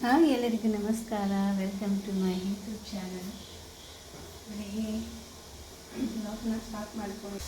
Hi ಎಲ್ಲರಿಗೂ ನಮಸ್ಕಾರ. Welcome to my YouTube channel. ಬೆಳಿಗ್ಗೆ ಬ್ಲಾಗ್ನ ಸ್ಟಾರ್ಟ್ ಮಾಡ್ಕೊಂಡು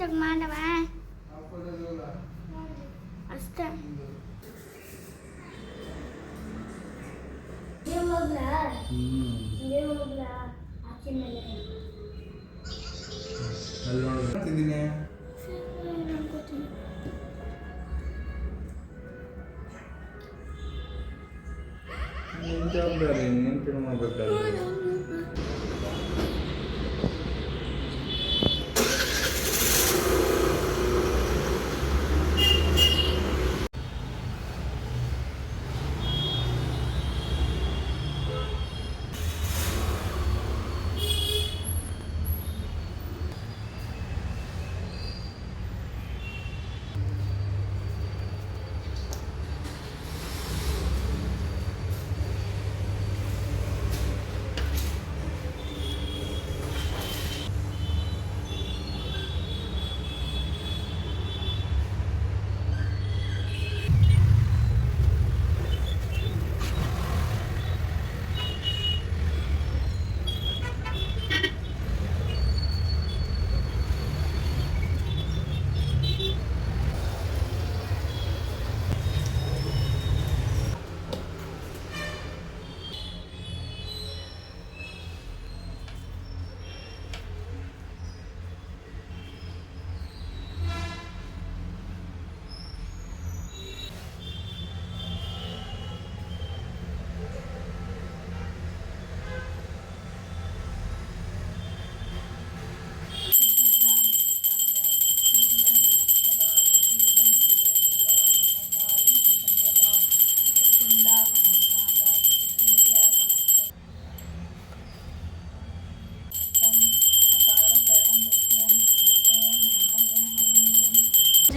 ಅಷ್ಟೊತ್ತಿಗೆ ಮಾಡವ ಅಷ್ಟೇ. ಜವಾಬ್ದಾರಿ ನೆನಪಿನ ಮಾಡಬೇಕಾದ್ರೆ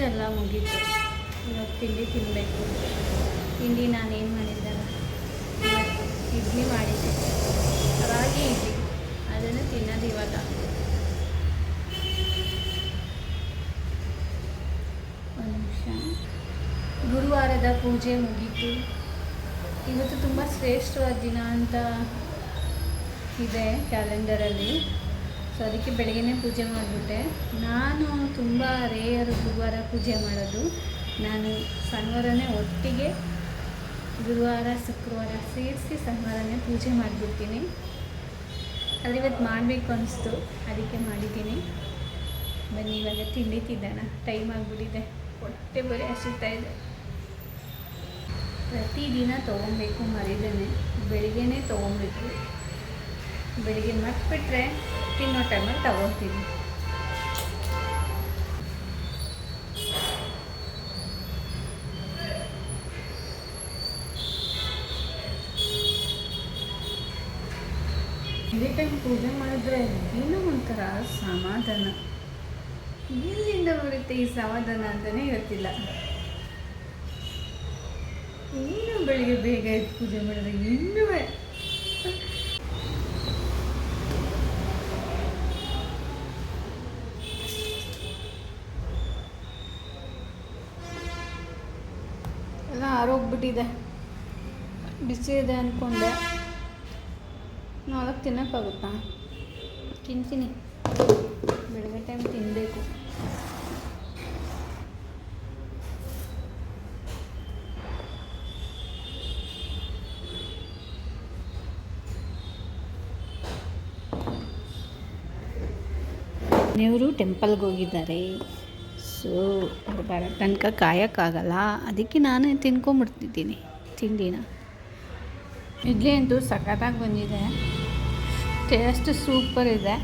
ಎಲ್ಲ ಮುಗೀತು. ಇವಾಗ ತಿಂಡಿ ತಿನ್ನಬೇಕು. ತಿಂಡಿ ನಾನೇನು ಮಾಡಿದ್ದಲ್ಲ, ಇವತ್ತು ಇಡ್ಲಿ ಮಾಡಿದ್ದೆ, ರಾಗಿ ಇಡ್ಲಿ, ಅದನ್ನು ತಿನ್ನೋದು ಇವಾಗ. ಒಂದು ನಿಮಿಷ. ಗುರುವಾರದ ಪೂಜೆ ಮುಗೀತು. ಇವತ್ತು ತುಂಬ ಶ್ರೇಷ್ಠವಾದ ದಿನ ಅಂತ ಇದೆ ಕ್ಯಾಲೆಂಡರಲ್ಲಿ. ಸೊ ಅದಕ್ಕೆ ಬೆಳಗ್ಗೆನೇ ಪೂಜೆ ಮಾಡಿಬಿಟ್ಟೆ. ನಾನು ತುಂಬ ರೇಯರ್ ಗುರುವಾರ ಪೂಜೆ ಮಾಡೋದು. ನಾನು ಶನಿವಾರನೇ ಒಟ್ಟಿಗೆ ಗುರುವಾರ ಶುಕ್ರವಾರ ಸೇರಿಸಿ ಶನಿವಾರನೇ ಪೂಜೆ ಮಾಡಿಬಿಡ್ತೀನಿ. ಆದರೆ ಇವತ್ತು ಮಾಡಬೇಕು ಅನಿಸ್ತು, ಅದಕ್ಕೆ ಮಾಡಿದ್ದೀನಿ. ಬನ್ನಿ ಇವಾಗ ತಿಂಡಿ ತಿನ್ನೋಣ. ಟೈಮ್ ಆಗಿಬಿಟ್ಟಿದೆ, ಹೊಟ್ಟೆ ಬರೀ ಹಸಿತಾಯಿದೆ. ಪ್ರತಿದಿನ ತೊಗೊಬೇಕು, ಮರಿದೇನೆ ಬೆಳಿಗ್ಗೆನೇ ತೊಗೊಬೇಕು. ಬೆಳಿಗ್ಗೆ ಮರ್ತ್ಬಿಟ್ರೆ ತಿನ್ನೋ ಟೈಮಲ್ಲಿ ತಗೊಳ್ತೀನಿ. ಇದೇ ಟೈಮ್ ಪೂಜೆ ಮಾಡಿದ್ರೆ ಏನೋ ಒಂಥರ ಸಮಾಧಾನ. ಎಲ್ಲಿಂದ ಬರುತ್ತೆ ಈ ಸಮಾಧಾನ ಅಂತಲೇ ಗೊತ್ತಿಲ್ಲ. ಇನ್ನೂ ಬೆಳಿಗ್ಗೆ ಬೇಗ ಎದ್ದು ಪೂಜೆ ಮಾಡಿದ್ರೆ ಇನ್ನೂ ಎಲ್ಲ ಆರೋಗ್ಬಿಟ್ಟಿದೆ. ಬಿಸಿ ಇದೆ ಅಂದ್ಕೊಂಡೆ, 4 ತಿನ್ನೋಕ್ಕಾಗುತ್ತಾ? ತಿಂತೀನಿ, ಬೆಳಗ್ಗೆ ಟೈಮ್ ತಿನ್ನಬೇಕು. ದೇವರು ಟೆಂಪಲ್ಗೆ ಹೋಗಿದ್ದಾರೆ. ಸೊ ಅವ್ರು ಬರೋ ತನಕ ಕಾಯೋಕ್ಕಾಗಲ್ಲ, ಅದಕ್ಕೆ ನಾನೇ ತಿನ್ಕೊಂಬಿಡ್ತಿದ್ದೀನಿ ತಿಂಡಿನ. ಇಡ್ಲಿ ಅಂತೂ ಸಖತ್ತಾಗಿ ಬಂದಿದೆ, ಟೇಸ್ಟ್ ಸೂಪರ್ ಇದೆ.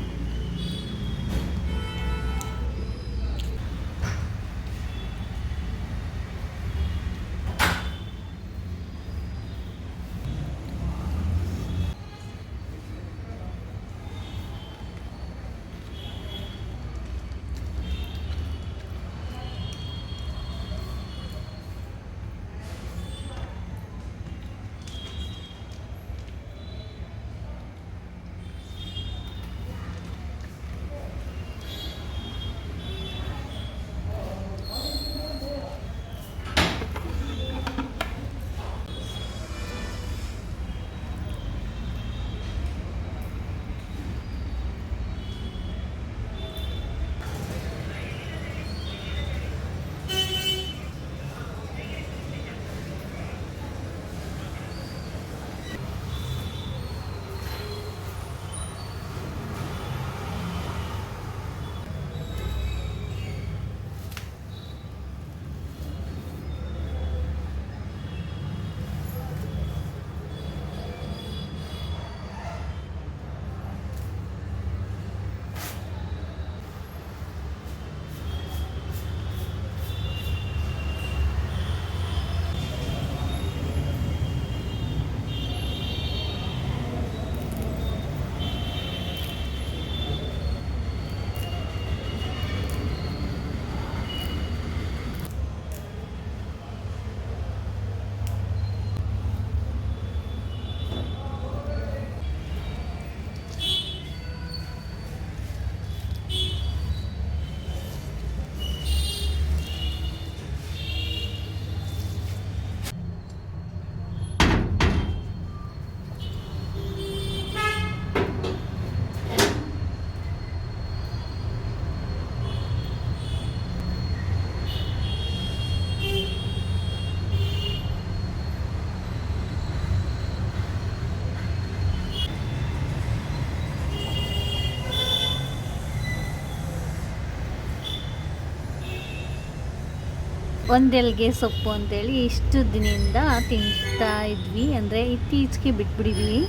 ಒಂದೆಲ್ಗೆ ಸೊಪ್ಪು ಅಂತೇಳಿ ಇಷ್ಟು ದಿನದಿಂದ ತಿಂತಾ ಇದ್ವಿ. ಅಂದರೆ ಇತ್ತೀಚೆಗೆ ಬಿಟ್ಬಿಟ್ಟಿದ್ವಿ.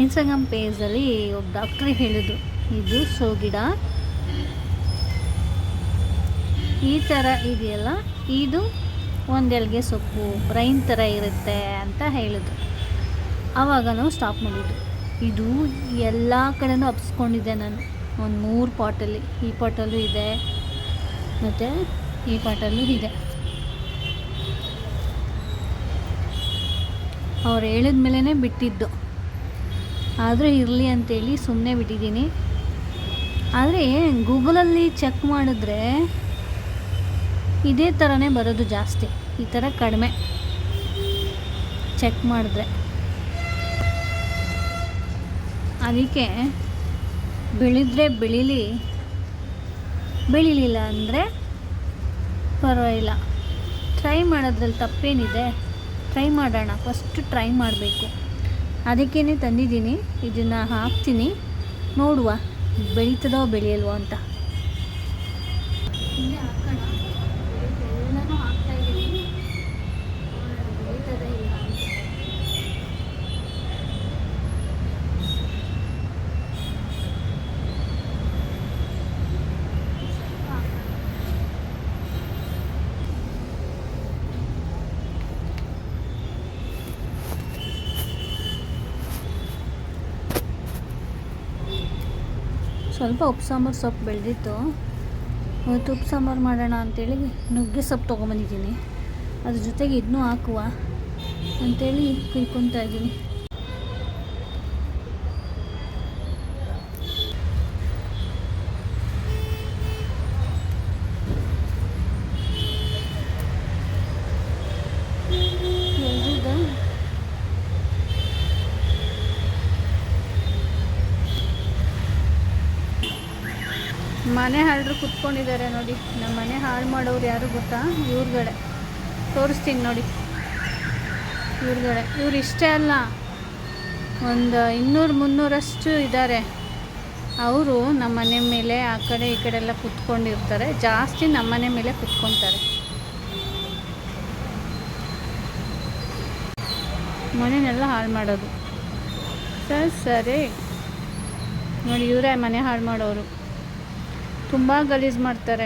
ಇನ್ಸ್ಟಾಗ್ರಾಮ್ ಪೇಜಲ್ಲಿ ಒಬ್ಬ ಡಾಕ್ಟ್ರ್ ಹೇಳಿದ್ರು, ಇದು ಸೋಗಿಡ ಈ ಥರ ಇದೆಯಲ್ಲ, ಇದು ಒಂದೆಲ್ಗೆ ಸೊಪ್ಪು ಬ್ರೈನ್ ಥರ ಇರುತ್ತೆ ಅಂತ ಹೇಳಿದ್ರು. ಆವಾಗ ನಾವು ಸ್ಟಾಪ್ ಮಾಡಿದ್ದು. ಇದು ಎಲ್ಲ ಕಡೆನೂ ಹಬ್ಸ್ಕೊಂಡಿದ್ದೆ ನಾನು. ಒಂದು 3 ಪಾಟಲ್ಲಿ, ಈ ಪಾಟಲ್ಲೂ ಇದೆ ಮತ್ತು ಈ ಪಾಟಲ್ಲೂ ಇದೆ. ಅವ್ರು ಹೇಳಿದ ಮೇಲೇ ಬಿಟ್ಟಿದ್ದು, ಆದರೂ ಇರಲಿ ಅಂತೇಳಿ ಸುಮ್ಮನೆ ಬಿಟ್ಟಿದ್ದೀನಿ. ಆದರೆ ಗೂಗಲಲ್ಲಿ ಚೆಕ್ ಮಾಡಿದ್ರೆ ಇದೇ ಥರನೇ ಬರೋದು ಜಾಸ್ತಿ, ಈ ಥರ ಕಡಿಮೆ ಚೆಕ್ ಮಾಡಿದ್ರೆ. ಅದಕ್ಕೆ ಬೆಳೆದ್ರೆ ಬೆಳಿಲಿಲ್ಲ ಅಂದರೆ ಪರವಾಗಿಲ್ಲ, ಟ್ರೈ ಮಾಡೋದ್ರಲ್ಲಿ ತಪ್ಪೇನಿದೆ, ಟ್ರೈ ಮಾಡೋಣ. ಫಸ್ಟು ಟ್ರೈ ಮಾಡಬೇಕು. ಅದಕ್ಕೇ ತಂದಿದ್ದೀನಿ. ಇದನ್ನು ಹಾಕ್ತೀನಿ, ನೋಡುವ ಬೆಳೀತದೋ ಬೆಳೆಯಲ್ವೋ ಅಂತ. ಇಲ್ಲೇ ಹಾಕೋಣ, ಎಲ್ಲನೂ ಹಾಕ್ತಾಯಿದ್ದೀನಿ, ಬೆಳೀತದೆ ಇಲ್ಲ ಅಂತ. ಸ್ವಲ್ಪ ಉಪ್ಪು ಸಾಂಬಾರು ಸೊಪ್ಪು ಬೆಳೆದಿತ್ತು. ಇವತ್ತು ಉಪ್ಪು ಸಾಂಬಾರು ಮಾಡೋಣ ಅಂಥೇಳಿ ನುಗ್ಗೆ ಸೊಪ್ಪು ತೊಗೊಂಬಂದಿದ್ದೀನಿ. ಅದ್ರ ಜೊತೆಗೆ ಇದನ್ನೂ ಹಾಕುವ ಅಂಥೇಳಿ ಕುಯ್ಕೊತಾ ಇದ್ದೀನಿ. ಮನೆ ಹಾಳ್ರು ಕುತ್ಕೊಂಡಿದ್ದಾರೆ ನೋಡಿ. ನಮ್ಮ ಮನೆ ಹಾಳು ಮಾಡೋರು ಯಾರು ಗೊತ್ತಾ? ಇವ್ರುಗಳೇ. ತೋರಿಸ್ತೀನಿ ನೋಡಿ, ಇವ್ರುಗಳೇ. ಇವ್ರು ಇಷ್ಟೇ ಅಲ್ಲ, ಒಂದು 200-300 ಇದ್ದಾರೆ. ಅವರು ನಮ್ಮ ಮನೆ ಮೇಲೆ ಆ ಕಡೆ ಈ ಕಡೆ ಎಲ್ಲ ಕುತ್ಕೊಂಡಿರ್ತಾರೆ. ಜಾಸ್ತಿ ನಮ್ಮ ಮನೆ ಮೇಲೆ ಕುತ್ಕೊತಾರೆ. ಮನೆಯೆಲ್ಲ ಹಾಳು ಮಾಡೋದು. ಸರಿ ನೋಡಿ, ಇವರೇ ಮನೆ ಹಾಳು ಮಾಡೋರು. ತುಂಬ ಗಲೀಜು ಮಾಡ್ತಾರೆ,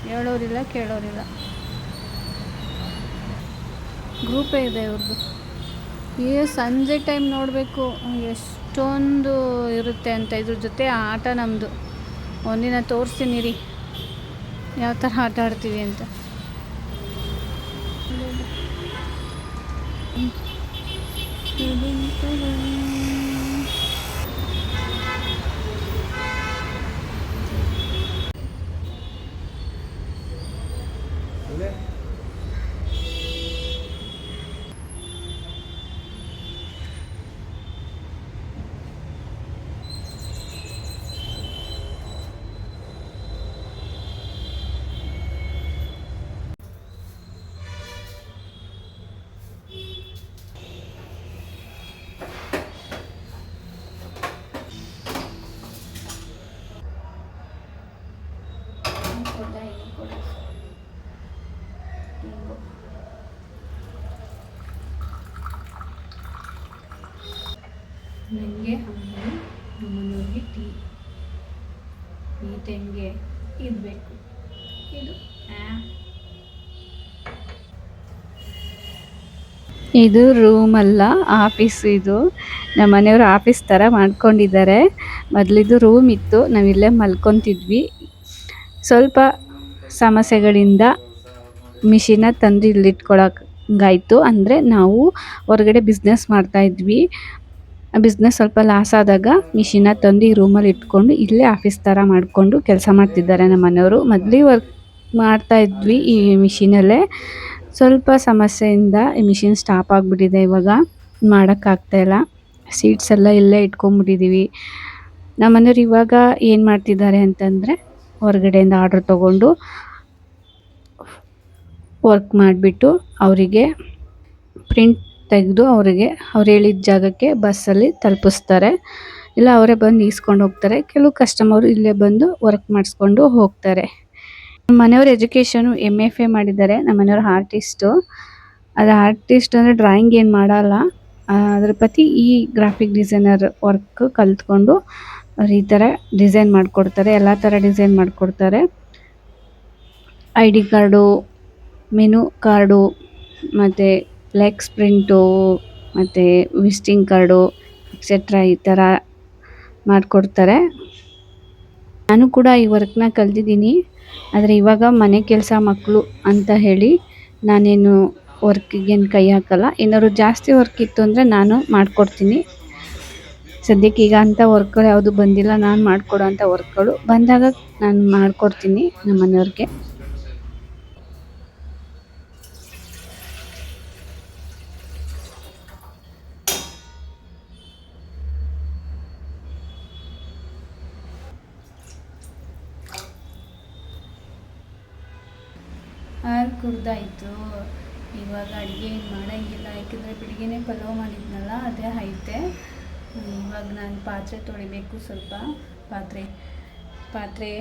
ಹೇಳೋರಿಲ್ಲ ಕೇಳೋರಿಲ್ಲ. ಗ್ರೂಪೇ ಇದೆ ಇವ್ರದ್ದು. ಸಂಜೆ ಟೈಮ್ ನೋಡಬೇಕು ಎಷ್ಟೊಂದು ಇರುತ್ತೆ ಅಂತ. ಇದ್ರ ಜೊತೆ ಆಟ ನಮ್ಮದು. ಒಂದಿನ ತೋರಿಸ್ತೀನಿ ರೀ ಯಾವ ಥರ ಆಟ ಆಡ್ತೀವಿ ಅಂತ. ನನಗೆ ಹಂಗೆ ನಮ್ಮನೆಯವ್ರಿಗೆ ಟೀ, ಈ ಟೈಮ್ಗೆ ಇರಬೇಕು. ಇದು ರೂಮಲ್ಲ, ಆಫೀಸ್. ಇದು ನಮ್ಮ ಮನೆಯವರು ಆಫೀಸ್ ಥರ ಮಾಡ್ಕೊಂಡಿದ್ದಾರೆ. ಮೊದಲಿದು ರೂಮ್ ಇತ್ತು, ನಾವಿಲ್ಲೇ ಮಲ್ಕೊತಿದ್ವಿ. ಸ್ವಲ್ಪ ಸಮಸ್ಯೆಗಳಿಂದ ಮಿಷಿನ ತಂದು ಇಲ್ಲಿಟ್ಕೊಳಕ್ಕಾಯ್ತು. ಅಂದರೆ ನಾವು ಹೊರಗಡೆ ಬಿಸ್ನೆಸ್ ಮಾಡ್ತಾಯಿದ್ವಿ. ಬಿಸ್ನೆಸ್ ಸ್ವಲ್ಪ ಲಾಸ್ ಆದಾಗ ಮಿಷಿನ ತಂದು ಈ ರೂಮಲ್ಲಿ ಇಟ್ಕೊಂಡು ಇಲ್ಲೇ ಆಫೀಸ್ ಥರ ಮಾಡಿಕೊಂಡು ಕೆಲಸ ಮಾಡ್ತಿದ್ದಾರೆ ನಮ್ಮ ಮನೆಯವರು. ಮೊದಲು ವರ್ಕ್ ಮಾಡ್ತಾಯಿದ್ವಿ ಈ ಮಿಷಿನಲ್ಲೇ. ಸ್ವಲ್ಪ ಸಮಸ್ಯೆಯಿಂದ ಈ ಮಿಷಿನ್ ಸ್ಟಾಪ್ ಆಗಿಬಿಟ್ಟಿದೆ. ಇವಾಗ ಮಾಡೋಕ್ಕಾಗ್ತಾಯಿಲ್ಲ. ಸೀಟ್ಸ್ ಎಲ್ಲ ಇಲ್ಲೇ ಇಟ್ಕೊಂಡ್ಬಿಟ್ಟಿದ್ದೀವಿ. ನಮ್ಮ ಮನೆಯವ್ರು ಇವಾಗ ಏನು ಮಾಡ್ತಿದ್ದಾರೆ ಅಂತಂದರೆ, ಹೊರಗಡೆಯಿಂದ ಆರ್ಡ್ರ್ ತೊಗೊಂಡು ವರ್ಕ್ ಮಾಡಿಬಿಟ್ಟು ಅವರಿಗೆ ಪ್ರಿಂಟ್ ತೆಗೆದು ಅವರಿಗೆ ಅವ್ರು ಹೇಳಿದ ಜಾಗಕ್ಕೆ ಬಸ್ಸಲ್ಲಿ ತಲುಪಿಸ್ತಾರೆ. ಇಲ್ಲ ಅವರೇ ಬಂದು ಈಸ್ಕೊಂಡು ಹೋಗ್ತಾರೆ. ಕೆಲವು ಕಸ್ಟಮರು ಇಲ್ಲೇ ಬಂದು ವರ್ಕ್ ಮಾಡಿಸ್ಕೊಂಡು ಹೋಗ್ತಾರೆ. ಮನೆಯವ್ರ ಎಜುಕೇಷನು MFA ಮಾಡಿದ್ದಾರೆ. ನಮ್ಮ ಮನೆಯವ್ರ ಆರ್ಟಿಸ್ಟು. ಅದು ಆರ್ಟಿಸ್ಟ್ ಅಂದರೆ ಡ್ರಾಯಿಂಗ್ ಏನು ಮಾಡಲ್ಲ. ಅದ್ರ ಪ್ರತಿ ಈ ಗ್ರಾಫಿಕ್ ಡಿಸೈನರ್ ವರ್ಕ್ ಕಲ್ತ್ಕೊಂಡು ಅವ್ರು ಈ ಥರ ಡಿಸೈನ್ ಮಾಡಿಕೊಡ್ತಾರೆ. ಎಲ್ಲ ಥರ ಡಿಸೈನ್ ಮಾಡಿಕೊಡ್ತಾರೆ. ID ಕಾರ್ಡು, ಮೆನು ಕಾರ್ಡು, ಮತ್ತು ಫ್ಲೆಕ್ಸ್ ಪ್ರಿಂಟು, ಮತ್ತು ವಿಸಿಟಿಂಗ್ ಕಾರ್ಡು ಎಕ್ಸೆಟ್ರಾ ಈ ಥರ ಮಾಡಿಕೊಡ್ತಾರೆ. ನಾನು ಕೂಡ ಈ ವರ್ಕ್ನ ಕಲ್ತಿದ್ದೀನಿ. ಆದರೆ ಇವಾಗ ಮನೆ ಕೆಲಸ ಮಕ್ಕಳು ಅಂತ ಹೇಳಿ ನಾನೇನು ವರ್ಕಿಗೇನು ಕೈ ಹಾಕಲ್ಲ. ಏನಾದ್ರು ಜಾಸ್ತಿ ವರ್ಕ್ ಇತ್ತು ಅಂದರೆ ನಾನು ಮಾಡಿಕೊಡ್ತೀನಿ. ಸದ್ಯಕ್ಕೆ ಈಗ ಅಂಥ ವರ್ಕ್ಗಳು ಯಾವುದು ಬಂದಿಲ್ಲ. ನಾನು ಮಾಡಿಕೊಡೋ ಅಂಥ ವರ್ಕ್ಗಳು ಬಂದಾಗ ನಾನು ಮಾಡಿಕೊಡ್ತೀನಿ ನಮ್ಮ ಮನೆಯವ್ರಿಗೆ. ಹಾಲು ಕುಡ್ದಾಯಿತು. ಇವಾಗ ಅಡುಗೆ ಏನು ಮಾಡೋಂಗಿಲ್ಲ, ಯಾಕೆಂದರೆ ಬೆಳಿಗ್ಗೆನೇ ಪಲಾವ್ ಮಾಡಿದ್ನಲ್ಲ ಅದೇ ಐತೆ. ಇವಾಗ ನಾನು ಪಾತ್ರೆ ತೊಳಿಬೇಕು. ಸ್ವಲ್ಪ ಪಾತ್ರೆ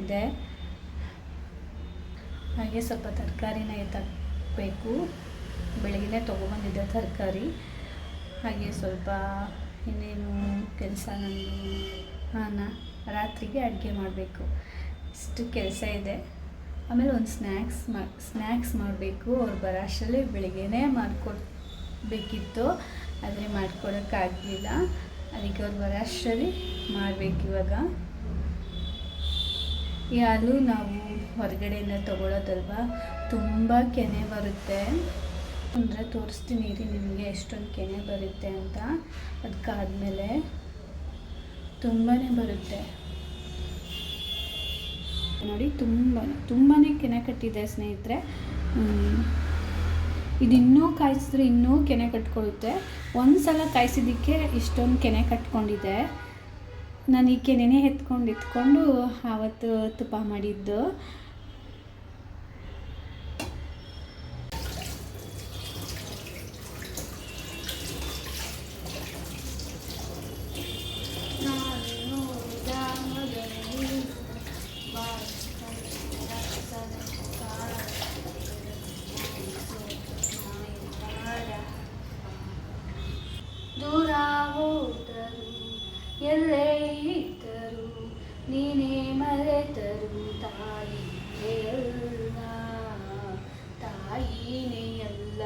ಇದೆ. ಹಾಗೆ ಸ್ವಲ್ಪ ತರಕಾರಿನ ಎತ್ತಾಕಬೇಕು. ಬೆಳಗ್ಗೆನೇ ತೊಗೊಬಂದಿದ್ದೆ ತರಕಾರಿ. ಹಾಗೆ ಸ್ವಲ್ಪ ಇನ್ನೇನು ಕೆಲಸ ನಂದು ರಾತ್ರಿಗೆ ಅಡುಗೆ ಮಾಡಬೇಕು. ಇಷ್ಟು ಕೆಲಸ ಇದೆ. ಆಮೇಲೆ ಒಂದು ಸ್ನ್ಯಾಕ್ಸ್ ಮಾಡಬೇಕು. ಅವ್ರು ಬರೋ ಅಷ್ಟರಲ್ಲಿ ಬೆಳಿಗ್ಗೆನೇ ಮಾಡಿಕೊಡ್ಬೇಕಿತ್ತು, ಆದರೆ ಮಾಡಿಕೊಡೋಕ್ಕಾಗಲಿಲ್ಲ. ಅದಕ್ಕೆ ಅವ್ರು ಬರೋ ಅಷ್ಟರಲ್ಲಿ ಮಾಡಬೇಕು. ಇವಾಗ ಈ ಹಾಲು ನಾವು ಹೊರಗಡೆಯಿಂದ ತೊಗೊಳ್ಳೋದಲ್ವ, ತುಂಬ ಕೆನೆ ಬರುತ್ತೆ. ಅಂದರೆ ತೋರಿಸ್ತೀನಿ ರೀ ನಿಮಗೆ ಎಷ್ಟೊಂದು ಕೆನೆ ಬರುತ್ತೆ ಅಂತ. ಅದಕ್ಕಾದ್ಮೇಲೆ ತುಂಬಾ ಬರುತ್ತೆ ನೋಡಿ. ತುಂಬಾ ಕೆನೆ ಕಟ್ಟಿದೆ ಸ್ನೇಹಿತರೆ. ಇದಿನ್ನೂ ಕಾಯಿಸಿದ್ರೆ ಇನ್ನೂ ಕೆನೆ ಕಟ್ಕೊಳ್ಳುತ್ತೆ. ಒಂದು ಸಲ ಕಾಯಿಸಿದ್ದಕ್ಕೆ ಇಷ್ಟೊಂದು ಕೆನೆ ಕಟ್ಕೊಂಡಿದೆ. ನಾನು ಈ ಕೆನೆನೇ ಎತ್ಕೊಂಡು ಆವತ್ತು ತುಪ್ಪ ಮಾಡಿದ್ದು. ದೂರ ಹೋದರು ಎಲ್ಲೇ ಇದ್ದರು ನೀನೇ ಮರೆತರು ತಾಯಿನೇ ಎಲ್ಲ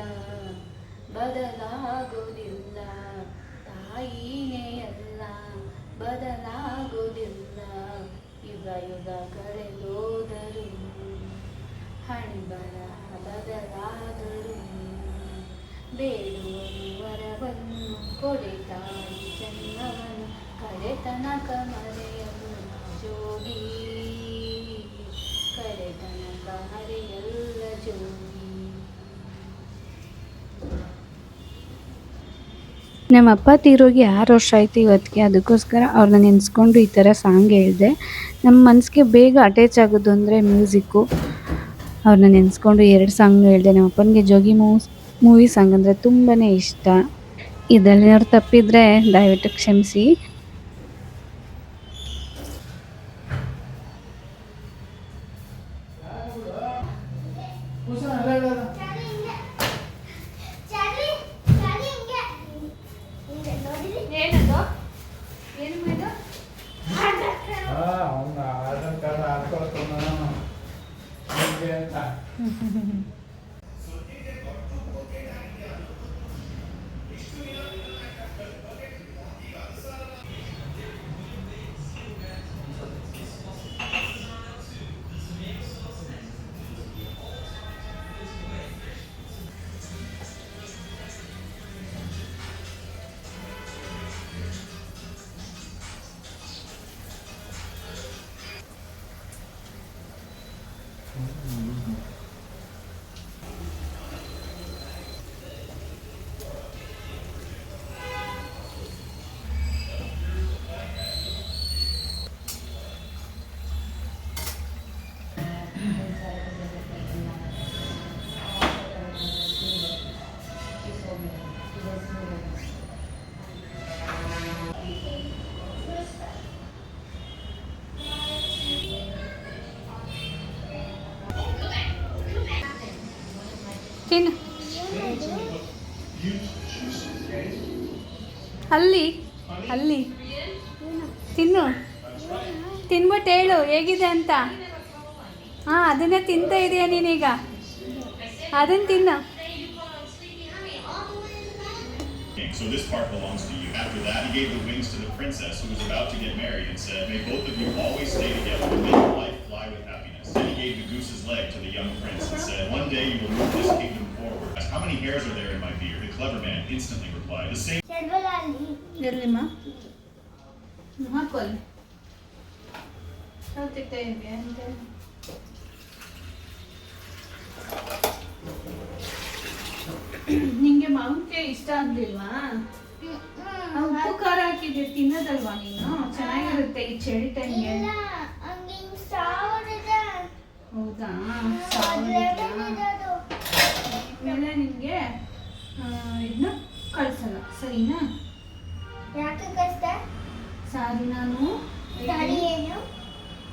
ಬದಲಾಗೋದಿಲ್ಲ. ತಾಯಿನೇ ಎಲ್ಲ ಬದಲಾಗೋದಿಲ್ಲ. ಯುಗ ಕಳೆದೋದರು ಹಣೆ ಬರಹ ಬದಲಾದರು. ಬೇಡುವನು ವರವನ್ನು ಕೊಡೆತಾಯಿ ಜನ್ಮವನ್ನು ಕಡೆತನಕ ಮರೆಯಲು ಜೋಗಿ. ಕಡೆತನಕ ಮರೆಯಲ್ಲ ಜೋಗಿ. ನಮ್ಮ ಅಪ್ಪ ತೀರೋಗಿ 6 ವರ್ಷ ಆಯಿತು ಇವತ್ತಿಗೆ. ಅದಕ್ಕೋಸ್ಕರ ಅವ್ರನ್ನ ನೆನೆಸ್ಕೊಂಡು ಈ ಥರ ಸಾಂಗ್ ಹೇಳಿದೆ. ನಮ್ಮ ಮನಸ್ಸಿಗೆ ಬೇಗ ಅಟ್ಯಾಚ್ ಆಗೋದು ಅಂದರೆ ಮ್ಯೂಸಿಕ್ಕು. ಅವ್ರನ್ನ ನೆನೆಸ್ಕೊಂಡು 2 ಸಾಂಗ್ ಹೇಳಿದೆ. ನಮ್ಮ ಅಪ್ಪನಿಗೆ ಜೋಗಿ ಮೂವಿ ಸಾಂಗ್ ಅಂದರೆ ತುಂಬಾ ಇಷ್ಟ. ಇದರಲ್ಲಿ ಅವ್ರು ತಪ್ಪಿದರೆ ದಯವಿಟ್ಟು ಕ್ಷಮಿಸಿ. ಅಲ್ಲಿ ಅಲ್ಲಿ ತಿನ್ನು, ತಿನ್ಬಿಟ್ಟು ಹೇಳು ಹೇಗಿದೆ ಅಂತ. ಹಾಂ, ಅದನ್ನೇ ತಿಂತಾ ಇದೆಯಾ ನೀನೀಗ? ಅದನ್ನು ತಿನ್ನು. So this part belongs to you. After that, he gave the wings to the princess who was about to get married and said, "May both of you always stay together and make your life fly with happiness." Then he gave the goose's leg to the young prince and said, "One day you will move this kingdom forward." Asked, "How many hairs are there in my beard?" The clever man instantly replied, "The same." ಎಲ್ಲಿಮ್ಮ ಹಾಕೋಲ್ಲಿ ಹೇಳ್ತಿದ್ದೆ ಇದೆ ಅಂತ. ನಿಂಗೆ ಮಾವಿನಕಾಯಿ ಇಷ್ಟ ಆಗ್ಲಿಲ್ವಾ? ಉಪ್ಪು ಖಾರ ಹಾಕಿದ್ರೆ ತಿನ್ನೋದಲ್ವಾ ನೀನು? ಚೆನ್ನಾಗಿರುತ್ತೆ ಈ ಚಳಿ ಟೈಮ್ಗೆ. ಹೌದಾ? ಮೇಲೆ ನಿನ್ಗೆ ಇದನ್ನ ಕಳ್ಸಲ್ಲ, ಸರಿನಾ? ಯಾಕೆ ಕಷ್ಟ? ಸಾರಿ, ನಾನು ಸಾರಿ ಏನು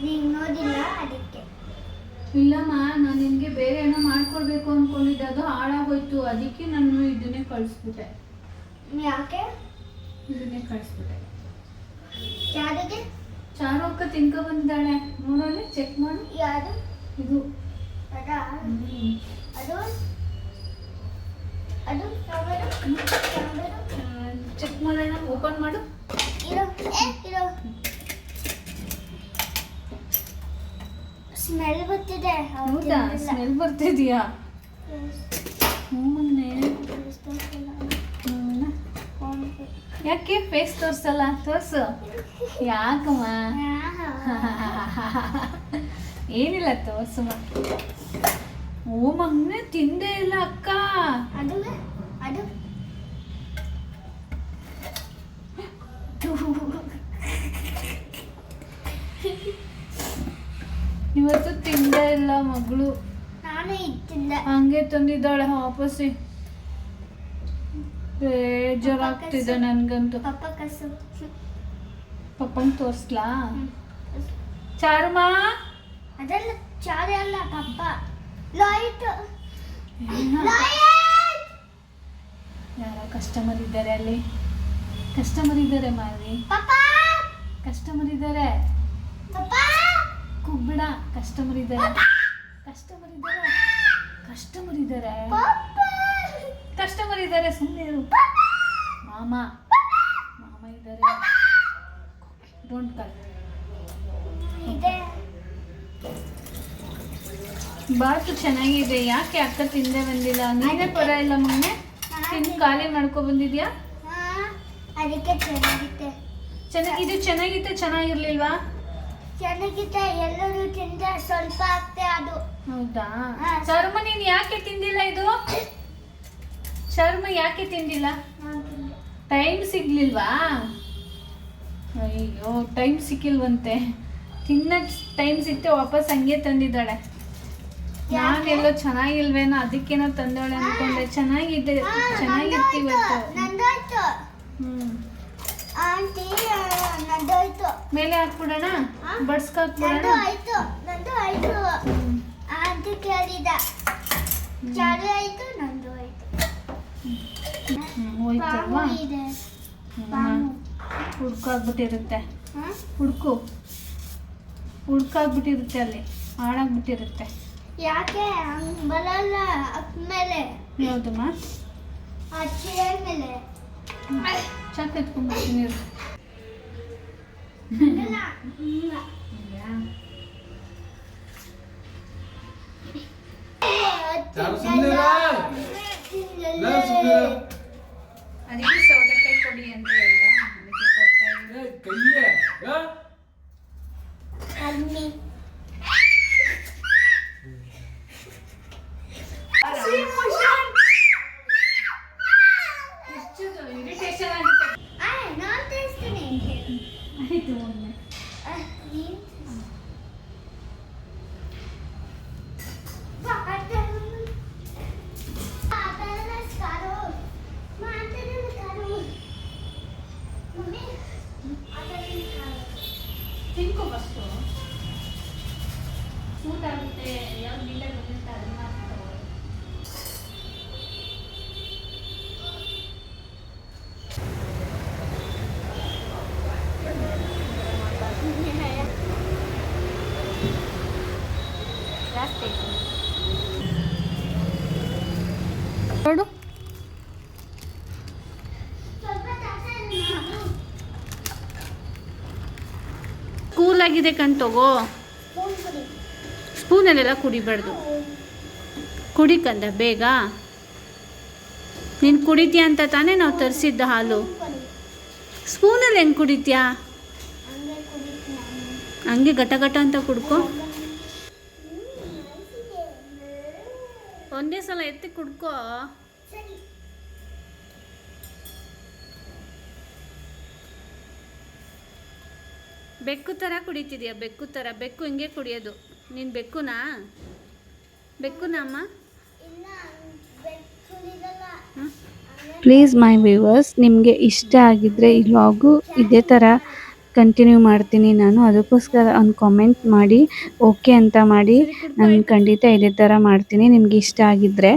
ನೀನು ನೋಡಿಲ್ಲ ಅದಕ್ಕೆ. ಇಲ್ಲಮ್ಮ, ನಾನು ನಿನಗೆ ಬೇರೆ ಏನೋ ಮಾಡ್ಕೊಡ್ಬೇಕು ಅಂದ್ಕೊಂಡಿದ್ದೆ, ಅದು ಹಾಳಾಗೋಯ್ತು, ಅದಕ್ಕೆ ನಾನು ಇದನ್ನೇ ಕಳಿಸ್ಬಿಟ್ಟೆ. ಯಾಕೆ ಇದನ್ನೇ ಕಳಿಸ್ಬಿಟ್ಟೆ. ಯಾರಿಗೆ? ಚಾರು ಅಕ್ಕ ತಿನ್ಕೊ ಬಂದಿದ್ದಾಳೆ, ನೋಡೋಣ, ಚೆಕ್ ಮಾಡು. ಯಾರು? ಇದು ಅದಾ? ಅದು ಅದು ಚೆಕ್ ಮಾಡೋಣ, ಓಪನ್ ಮಾಡು. ಇರೋ ಇರೋ ಸ್ಮೆಲ್ ಬರ್ತಿದೆ. ಹೌದಾ? ಸ್ಮೆಲ್ ಬರ್ತಿದ್ಯಾ? ಹ್ಞೂ ಮೊನ್ನೆ ಯಾಕೆ ಫೇಸ್ ತೋರಿಸಲ್ಲ? ತೋರಿಸು. ಯಾಕಮ್ಮ? ಏನಿಲ್ಲ, ತೋರಿಸಮ್ಮ. ಓ ಮಗನೇ, ತಿಂದೇ ಇಲ್ಲ ಅಕ್ಕ. ಅದು ಅದು ಇವತ್ತು ತಿಂದೇ ಇಲ್ಲ ಮಗಳು. ನಾನು ಇಟ್ಟಿದ್ದೆ. ಹಂಗೆ ತಂದಿದ್ದಾಳೆ ವಾಪಸ್ಸಿ. ಬೇಜಾರಾಗ್ತಿದೆ ನನ್ಗಂತೂ. ಪಪ್ಪ ಕಸು. ಪಪ್ಪಂಗೆ ತೋರಿಸ್ಲಾ? ಚಾರುಮಾ, ಅದಲ್ಲ ಚಾರಿ ಅಲ್ಲ ಪಪ್ಪ. ಲೈಟ್ ಯಾರೋ ಕಸ್ಟಮರ್ ಇದ್ದಾರೆ ಅಲ್ಲಿ. ಕಸ್ಟಮರ್ ಇದ್ದಾರೆ ಮಾವಿ, ಪಪ್ಪ ಕಸ್ಟಮರ್ ಇದ್ದಾರೆ. ಪಪ್ಪ ಕೂಗ್ಬಿಡ, ಕಸ್ಟಮರ್ ಇದ್ದಾರೆ, ಕಸ್ಟಮರ್ ಇದ್ದಾರೆ, ಕಸ್ಟಮರ್ ಇದ್ದಾರೆ, ಕಸ್ಟಮರ್ ಇದ್ದಾರೆ, ಸುಮ್ಮನೆ ಇರು. ಮಾಮ ಮಾಮ ಇದ್ದಾರೆ, ಡೋಂಟ್ ಕಾಲ್. ಇದೆ. ಬಾತು ಚೆನ್ನಾಗಿದೆ. ಯಾಕೆ ಅಕ್ಕ ತಿಂದೆ ಬಂದಿಲ್ಲ? ನೀನೇ ಪರ ಇಲ್ಲ ಮೊನ್ನೆ ತಿಂದು ಖಾಲಿ ಮಾಡ್ಕೊ ಬಂದಿದ್ಯಾ? ಅದಕ್ಕೆ ಚೆನ್ನಾಗಿತ್ತೆ. ಇದು ಚೆನ್ನಾಗಿತ್ತೆ, ಚೆನ್ನಾಗಿರ್ಲಿಲ್ವಾ? ಚೆನ್ನಾಗಿತ್ತೆ. ಎಲ್ಲರೂ ತಿಂದ ಸ್ವಲ್ಪ ಆಗ್ತೆ ಅದು. ಹೌದಾ? ಶರ್ಮ, ನೀನ್ ಯಾಕೆ ತಿಂದಿಲ್ಲ ಇದು? ಶರ್ಮ ಯಾಕೆ ತಿಂದಿಲ್ಲ? ಟೈಮ್ ಸಿಗ್ಲಿಲ್ವಾ? ಅಯ್ಯೋ, ಟೈಮ್ ಸಿಕ್ಕಿಲ್ವಂತೆ. ತಿನ್ನಕ್ ಟೈಮ್ ಸಿಕ್ತೆ ವಾಪಸ್ ಹಂಗೆ ತಂದಿದ್ದಾಳೆ. ನಾನೆಲ್ಲೋ ಚೆನ್ನಾಗಿಲ್ವೇನೋ ಅದಕ್ಕೇನೋ ತಂದವಳೆ ಅನ್ಕೊಂಡೆ. ಚೆನ್ನಾಗಿದೆ, ಚೆನ್ನಾಗಿತ್ತು ಇವತ್ತು. ನಂದಾಯ್ತು ಆಂಟಿ, ನಂದಾಯ್ತು. ಮೇಲೆ ಹಾಕ್ಬಿಡೋಣ, ಬಡ್ಸ್ಕ ಹಾಕ್ಬಿಡೋಣ. ನಂದು ಆಯ್ತು, ನಂದು ಆಯ್ತು. ಆಂಟಿ ಕೇಳಿದ. ಚಾರು ಆಯ್ತು, ನಂದು ಆಯ್ತು. ಹೋಯ್ತಲ್ವಾ? ಪಾಮು ಇದೆ. ಪಾಮು. ಹುಡ್ಕಾಗ್ಬಿಟ್ಟಿರುತ್ತೆ. ಹುಡ್ಕಾಗ್ಬಿಟ್ಟಿರುತ್ತೆ, ಅಲ್ಲಿ ಹಾಳಾಗ್ಬಿಟ್ಟಿರುತ್ತೆ. ಯಾಕೆ ಹಂಗ್ ಬರಲ್ಲ? ಅಕ್ಮೇಲೆ ಯಾವ್ದಮ್ಮ? ಆ ಚೇರ್ ಮೇಲೆ ಚಾಕ್ ಎತ್ಕೊಂಡ್ಬಿಡ್ತೀನಿ. ಹಂಗಲ್ಲ. ಅದಕ್ಕೆ ಸೌತೆಕಾಯಿ ಕೊಡಿ ಅಂತ ಹೇಳ್ದ, ಅದಕ್ಕೆ ಕೊಡ್ತಾ ಇದ್ದೆ. ಕಮ್ಮಿ. ಇರಿಟೇಷನ್ ಆಗುತ್ತೆ. ನಾನು ತಿಳಿಸ್ತೀನಿ. ಆಯ್ತು ಒಮ್ಮೆ. ನೀನು ತಿನ್ಕೋ ಫಸ್ಟು, ಸೂಟ್ ಆಗುತ್ತೆ. ಯಾವ್ದು ನೀಟಾಗಿ ಬಂದಿರುತ್ತೆ ಅದನ್ನ ತಗೊಳ್ಳಿ. ಜಾಸ್ತಿ ನೋಡು ಸ್ವಲ್ಪ ಜಾಸ್ತಿ ಕೂಲಾಗಿದೆ ಕಣ್ ತಗೋ. ಸ್ಪೂನ್ ಪುಡಿ ಸ್ಪೂನಲ್ಲೆಲ್ಲ ಕುಡಿಬಾರ್ದು, ಕುಡಿಕಂದ ಬೇಗ. ನೀನು ಕುಡಿತೀಯ ಅಂತ ತಾನೇ ನಾವು ತರಿಸಿದ್ದ ಹಾಲು. ಪುಡಿ ಸ್ಪೂನಲ್ಲಿ ಹೆಂಗೆ ಕುಡಿತೀಯಾ? ಹಂಗೆ ಕುಡಿತೀನಿ ನಾನು. ಹಂಗೆ ಘಟ ಘಟ ಅಂತ ಕುಡ್ಕೊ. ಒಂದೇ ಸಲ ಎತ್ತಿ ಕುಡ್ಕೋ. ಸರಿ ಬೆಕ್ಕು ಥರ ಕುಡಿತಿದ್ಯಾ, ಬೆಕ್ಕು ಥರ. ಬೆಕ್ಕು ಹಿಂಗೆ ಕುಡಿಯೋದು. ನೀನು ಬೆಕ್ಕುನಾ? ಬೆಕ್ಕುನಾ ಅಮ್ಮ? ಇಲ್ಲ ಬೆಕ್ಕುಲಿರಲ್ಲ. ಪ್ಲೀಸ್ ಮೈ ವ್ಯೂವರ್ಸ್, ನಿಮಗೆ ಇಷ್ಟ ಆಗಿದ್ದರೆ ಈ ವ್ಲಾಗು ಇದೇ ಥರ ಕಂಟಿನ್ಯೂ ಮಾಡ್ತೀನಿ ನಾನು. ಅದಕ್ಕೋಸ್ಕರ ಒಂದು ಕಾಮೆಂಟ್ ಮಾಡಿ ಓಕೆ ಅಂತ ಮಾಡಿ. ನಾನು ಖಂಡಿತ ಇದೇ ಥರ ಮಾಡ್ತೀನಿ ನಿಮ್ಗೆ ಇಷ್ಟ ಆಗಿದ್ದರೆ.